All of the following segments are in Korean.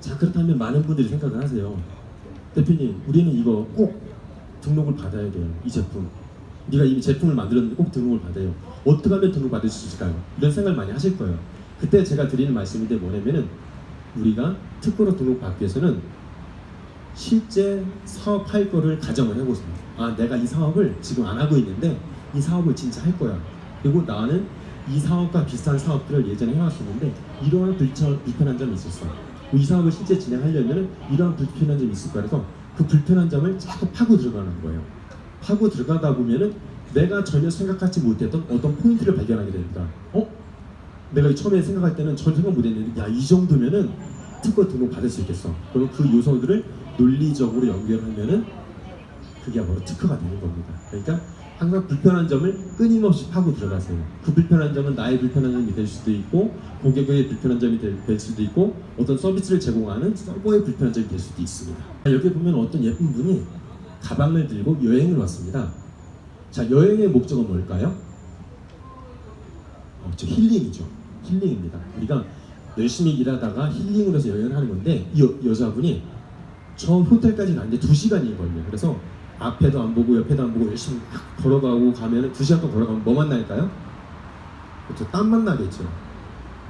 자, 그렇다면 많은 분들이 생각을 하세요. 대표님, 우리는 이거 꼭 등록을 받아야 돼요. 이 제품. 네가 이미 제품을 만들었는데 꼭 등록을 받아요. 어떻게 하면 등록 받을 수 있을까요? 이런 생각을 많이 하실 거예요. 그때 제가 드리는 말씀인데 뭐냐면은 우리가 특허로 등록받기 위해서는 실제 사업할 거를 가정을 해보세요. 아, 내가 이 사업을 지금 안 하고 있는데 이 사업을 진짜 할 거야. 그리고 나는 이 사업과 비슷한 사업들을 예전에 해왔었는데 이러한 불편한 점이 있었어. 이 사업을 실제 진행하려면 이러한 불편한 점이 있을 거야. 그래서 그 불편한 점을 자꾸 파고 들어가는 거예요. 파고 들어가다 보면은 내가 전혀 생각하지 못했던 어떤 포인트를 발견하게 됩니다. 내가 처음에 생각할 때는 전혀 생각 못했는데 야, 이 정도면은 특허 등록 받을 수 있겠어. 그럼 그 요소들을 논리적으로 연결하면은 그게 바로 특허가 되는 겁니다. 그러니까 항상 불편한 점을 끊임없이 파고 들어가세요. 그 불편한 점은 나의 불편한 점이 될 수도 있고 고객의 불편한 점이 될 수도 있고 어떤 서비스를 제공하는 서버의 불편한 점이 될 수도 있습니다. 여기 보면 어떤 예쁜 분이 가방을 들고 여행을 왔습니다. 자, 여행의 목적은 뭘까요? 힐링이죠. 힐링입니다. 우리가 열심히 일하다가 힐링을 해서 여행을 하는 건데 이 여자분이 저 호텔까지 가는데 2시간이 걸려요. 그래서 앞에도 안 보고 옆에도 안 보고 열심히 막 걸어가고 가면 2시간 동안 걸어가면 뭐 만날까요? 그렇죠. 땀 만나겠죠.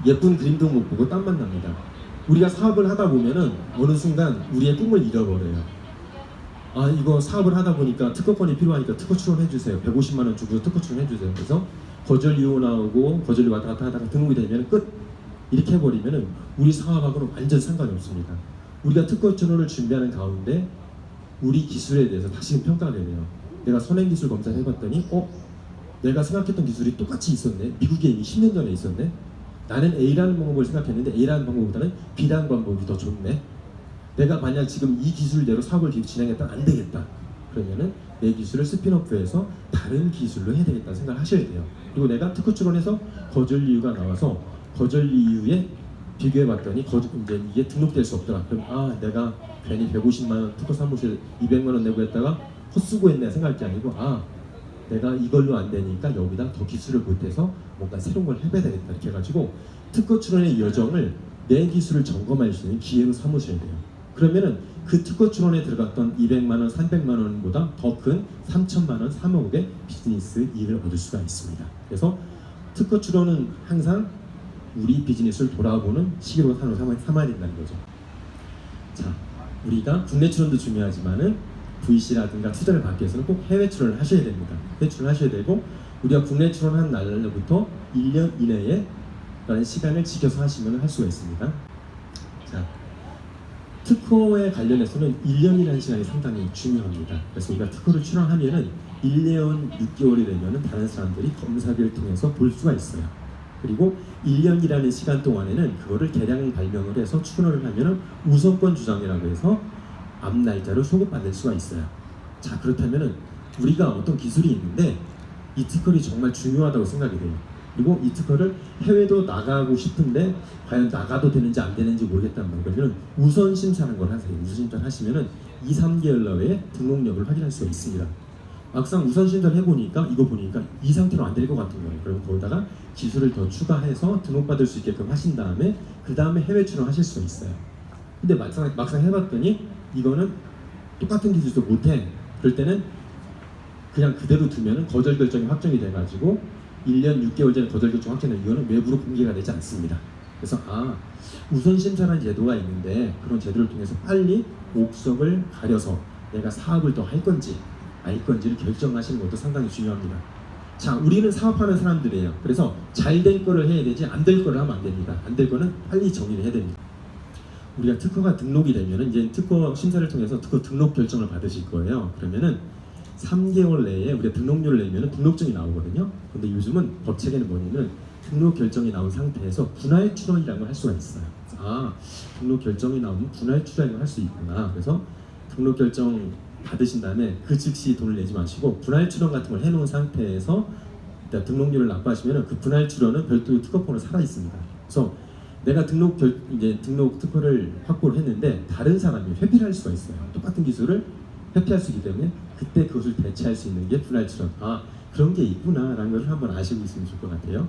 예쁜 그림도 못 보고 땀 만납니다. 우리가 사업을 하다 보면은 어느 순간 우리의 꿈을 잃어버려요. 아, 이거 사업을 하다 보니까 특허권이 필요하니까 특허 출원해주세요. 150만 원 주고 특허 출원해주세요. 그래서 거절 이유 나오고 거절이 왔다 갔다 하다가 등록이 되면 끝. 이렇게 해버리면은 우리 사업하고는 완전 상관이 없습니다. 우리가 특허 출원을 준비하는 가운데 우리 기술에 대해서 다시 평가가 되네요. 내가 선행기술 검사를 해봤더니 내가 생각했던 기술이 똑같이 있었네. 미국에 이미 10년 전에 있었네. 나는 A라는 방법을 생각했는데 A라는 방법보다는 B라는 방법이 더 좋네. 내가 만약 지금 이 기술대로 사업을 진행했다면 안 되겠다. 그러면은 내 기술을 스핀오프해서 다른 기술로 해야 되겠다는 생각을 하셔야 돼요. 그리고 내가 특허 출원해서 거절 이유가 나와서 거절 이유에 비교해봤더니 이제 이게 등록될 수 없더라. 그럼 내가 괜히 150만 원 특허 사무실 200만 원 내고 했다가 헛수고했네 생각할 게 아니고 내가 이걸로 안 되니까 여기다 더 기술을 보태서 뭔가 새로운 걸 해봐야 되겠다 이렇게 해가지고 특허 출원의 여정을 내 기술을 점검할 수 있는 기회로 삼으셔야 돼요. 그러면은 그 특허 출원에 들어갔던 200만 원, 300만 원보다 더 큰 3천만 원, 3억의 비즈니스 이익을 얻을 수가 있습니다. 그래서 특허 출원은 항상 우리 비즈니스를 돌아보는 시기로 삼아야 된다는 거죠. 자, 우리가 국내 출원도 중요하지만은 VC라든가 투자를 받기 위해서는 꼭 해외 출원을 하셔야 됩니다. 해외 출원을 하셔야 되고 우리가 국내 출원한 날로부터 1년 이내에 라는 시간을 지켜서 하시면 할 수가 있습니다. 자, 특허에 관련해서는 1년이라는 시간이 상당히 중요합니다. 그래서 우리가 특허를 출원하면은 1년 6개월이 되면은 다른 사람들이 검사비를 통해서 볼 수가 있어요. 그리고 1년이라는 시간 동안에는 그거를 개량 발명을 해서 출원을 하면은 우선권 주장이라고 해서 앞 날짜를 소급받을 수가 있어요. 자, 그렇다면은 우리가 어떤 기술이 있는데 이 특허를 정말 중요하다고 생각이 돼요. 그리고 이 특허를 해외도 나가고 싶은데 과연 나가도 되는지 안 되는지 모르겠다는 말. 그러면 우선 심사하는 걸 하세요. 우선 심사를 하시면은 2, 3개월 내에 등록력을 확인할 수가 있습니다. 막상 우선 심사를 해보니까 이거 보니까 이 상태로 안 될 것 같은 거예요. 그럼 거기다가 기술을 더 추가해서 등록받을 수 있게끔 하신 다음에 그 다음에 해외 출원하실 수가 있어요. 근데 막상 해봤더니 이거는 똑같은 기술도 못해. 그럴 때는 그냥 그대로 두면은 거절 결정이 확정이 돼가지고 1년 6개월 전에 거절 결정 확정된 이거는 외부로 공개가 되지 않습니다. 그래서 우선 심사라는 제도가 있는데 그런 제도를 통해서 빨리 옥석을 가려서 내가 사업을 더 할 건지 알 건지를 결정하시는 것도 상당히 중요합니다. 자, 우리는 사업하는 사람들이에요. 그래서 잘 될 거를 해야 되지 안 될 거를 하면 안 됩니다. 안 될 거는 빨리 정리를 해야 됩니다. 우리가 특허가 등록이 되면은 이제 특허 심사를 통해서 특허 등록 결정을 받으실 거예요. 그러면은 3개월 내에 우리가 등록료를 내면은 등록증이 나오거든요. 근데 요즘은 법 체계는 뭐냐면 등록 결정이 나온 상태에서 분할 출원이라는 걸 할 수가 있어요. 등록 결정이 나오면 분할 출원을 할 수 있구나. 그래서 등록 결정 받으신 다음에 그 즉시 돈을 내지 마시고 분할 출원 같은 걸 해놓은 상태에서 일단 등록료를 납부하시면은 그 분할 출원은 별도 특허권으로 살아 있습니다. 그래서 내가 등록 특허를 확보를 했는데 다른 사람이 회피를 할 수가 있어요. 똑같은 기술을 회피할 수 있기 때문에 그때 그것을 대체할 수 있는 게 분할 출원. 그런 게 있구나라는 걸 한번 아시고 있으면 좋을 것 같아요.